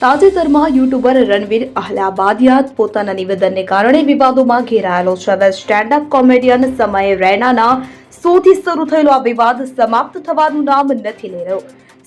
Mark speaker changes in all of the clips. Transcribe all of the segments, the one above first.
Speaker 1: તાજેતરમાં યુટ્યુબર રણવીર અહલાબાદિયા પોતાના નિવેદનને કારણે વિવાદોમાં ઘેરાયેલો છે. હવે સ્ટેન્ડ અપ કોમેડિયન સમય રૈનાના શોથી શરૂ થયેલો આ વિવાદ સમાપ્ત થવાનું નામ નથી લઈ રહ્યો.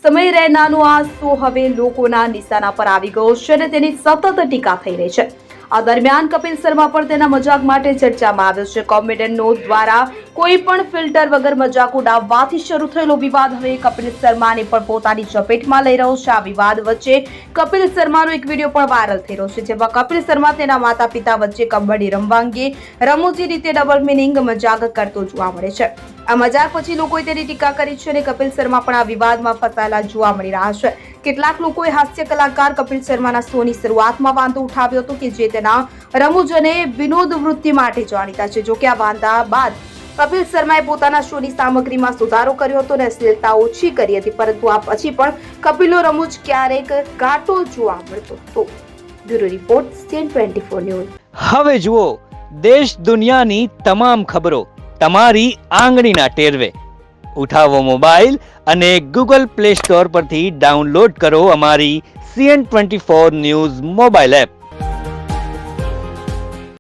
Speaker 1: સમય રૈનાનો આ શો હવે લોકોના નિશાના પર આવી ગયો છે અને તેની સતત ટીકા થઈ રહી છે. આ દરમિયાન કપિલ શર્મા પણ તેના મજાક માટે ચર્ચામાં આવ્યો છે. કોમેડિયનો દ્વારા કોઈ પણ ફિલ્ટર વગર મજાક ઉડાવવાથી શરૂ થયેલો વિવાદ હવે કપિલ શર્માને પણ પોતાની ચપેટમાં લઈ રહ્યો છે. આ વિવાદ વચ્ચે કપિલ શર્માનો એક વિડીયો પણ વાયરલ થઈ રહ્યો છે, જેમાં કપિલ શર્મા તેના માતા પિતા વચ્ચે કબડ્ડી રમવા અંગે રમૂજી રીતે ડબલ મિનિંગ મજાક કરતો જોવા મળે છે. આ મજાક પછી લોકોએ તેની ટીકા કરી છે અને કપિલ શર્મા પણ આ વિવાદમાં ફસાયેલા જોવા મળી રહ્યા છે. કેટલાક લોકોએ હાસ્ય કલાકાર કપિલ શર્માના શોની શરૂઆતમાં વાંધો ઉઠાવ્યો હતો કે જે તેના રમૂજ અને વિનોદ વૃત્તિ માટે જાણીતા છે. જોકે આ વાંધા બાદ કપિલ શર્માએ પોતાના શોની સામગ્રીમાં સુધારો કર્યો હતો અને અશ્લીલતા ઓછી કરી હતી, પરંતુ આ પછી પણ કપિલનો રમૂજ ક્યારેક ઘાટો જોવા મળતો હતો. Bureau report CN24 news.
Speaker 2: હવે જુઓ દેશ દુનિયાની તમામ ખબરો તમારી આંગળીના ટેરવે. ઉઠાવો મોબાઈલ અને Google Play Store પરથી ડાઉનલોડ કરો અમારી CN24 ન્યૂઝ મોબાઈલ એપ.